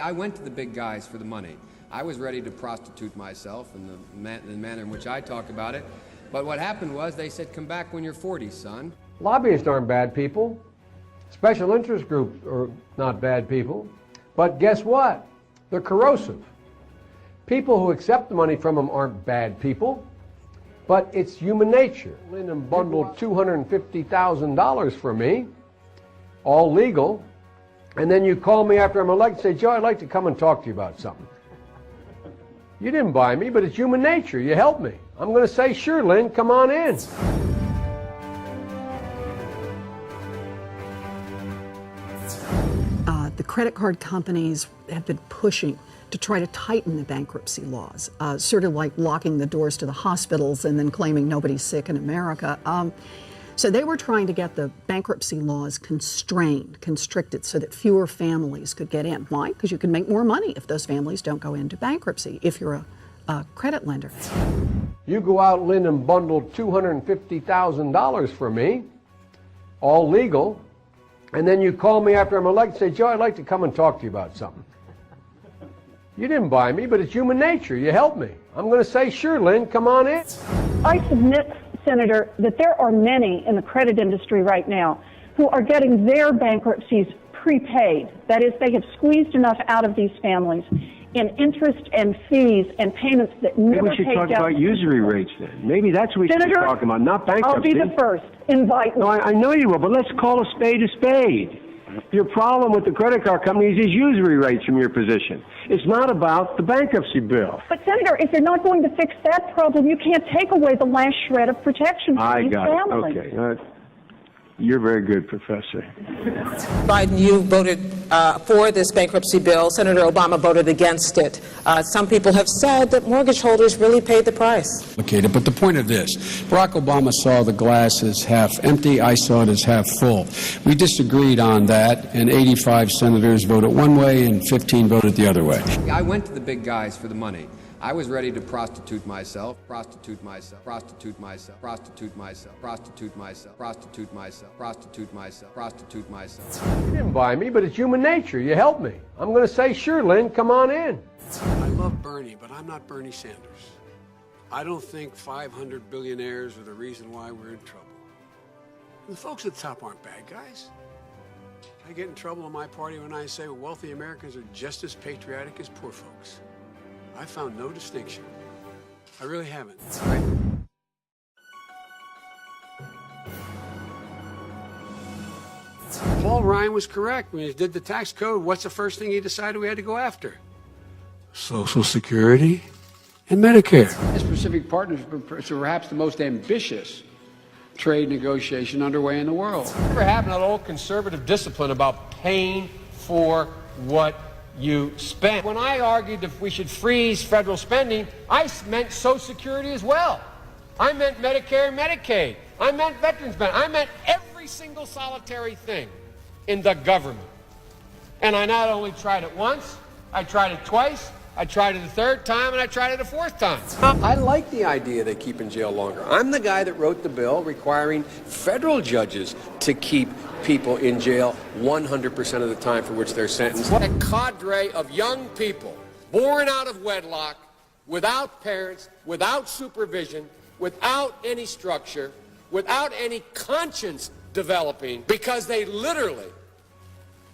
I went to the big guys for the money. I was ready to prostitute myself in the manner in which I talk about it. But what happened was they said, come back when you're 40, son. Lobbyists aren't bad people. Special interest groups are not bad people. But guess what? They're corrosive. People who accept the money from them aren't bad people. But it's human nature. Lyndon bundled $250,000 for me, all legal. And then you call me after I'm elected and say, Joe, I'd like to come and talk to you about something. You didn't buy me, but it's human nature. You helped me. I'm going to say, sure, Lynn, come on in. The credit card companies have been pushing to try to tighten the bankruptcy laws, sort of like locking the doors to the hospitals and then claiming nobody's sick in America. So they were trying to get the bankruptcy laws constricted, so that fewer families could get in. Why? Because you can make more money if those families don't go into bankruptcy, if you're a credit lender. You go out, Lynn, and bundled $250,000 for me, all legal, and then you call me after I'm elected and say, Joe, I'd like to come and talk to you about something. You didn't buy me, but it's human nature. You helped me. I'm going to say, sure, Lynn, come on in. I submit, Senator, that there are many in the credit industry right now who are getting their bankruptcies prepaid. That is, they have squeezed enough out of these families in interest and fees and payments that never paid down. Maybe we should talk about usury rates then. Maybe that's what we should be talking about, not bankruptcy. I'll be the first. Invite me. No, I know you will, but let's call a spade a spade. Your problem with the credit card companies is usury rates from your position. It's not about the bankruptcy bill. But, Senator, if you're not going to fix that problem, you can't take away the last shred of protection for these families. Okay. You're very good, Professor. Biden, you voted for this bankruptcy bill. Senator Obama voted against it. Some people have said that mortgage holders really paid the price. But the point of this, Barack Obama saw the glass as half empty. I saw it as half full. We disagreed on that, and 85 senators voted one way and 15 voted the other way. I went to the big guys for the money. I was ready to prostitute myself, prostitute myself, prostitute myself, prostitute myself, prostitute myself, prostitute myself, prostitute myself, prostitute myself. You didn't buy me, but it's human nature. You helped me. I'm going to say, sure, Lynn, come on in. I love Bernie, but I'm not Bernie Sanders. I don't think 500 billionaires are the reason why we're in trouble. And the folks at the top aren't bad guys. I get in trouble in my party when I say wealthy Americans are just as patriotic as poor folks. I found no distinction. I really haven't. Paul Ryan was correct. When he did the tax code, what's the first thing he decided we had to go after? Social Security and Medicare. This Pacific Partnership is perhaps the most ambitious trade negotiation underway in the world. Never happened that old conservative discipline about paying for what you spend. When I argued that we should freeze federal spending, I meant Social Security as well. I meant Medicare and Medicaid. I meant veterans benefits. I meant every single solitary thing in the government. And I not only tried it once, I tried it twice, I tried it a third time, and I tried it a fourth time. I like the idea they keep in jail longer. I'm the guy that wrote the bill requiring federal judges to keep people in jail 100% of the time for which they're sentenced. A cadre of young people born out of wedlock, without parents, without supervision, without any structure, without any conscience developing, because they literally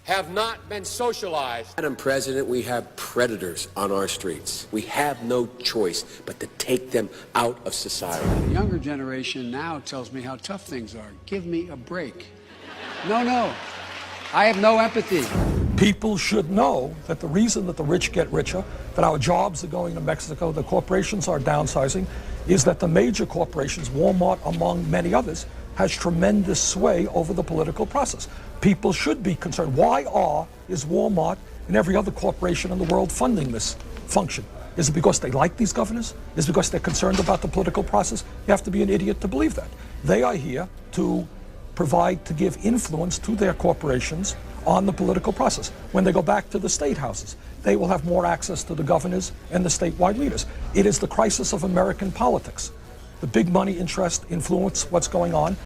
have not been socialized. Madam President, we have predators on our streets. We have no choice but to take them out of society. The younger generation now tells me how tough things are. Give me a break. No. I have no empathy. People should know that the reason that the rich get richer, that our jobs are going to Mexico, the corporations are downsizing, is that the major corporations, Walmart among many others, has tremendous sway over the political process. People should be concerned. Is Walmart and every other corporation in the world funding this function? Is it because they like these governors? Is it because they're concerned about the political process? You have to be an idiot to believe that. They are here to give influence to their corporations on the political process. When they go back to the state houses, they will have more access to the governors and the statewide leaders. It is the crisis of American politics. The big money interest influence what's going on.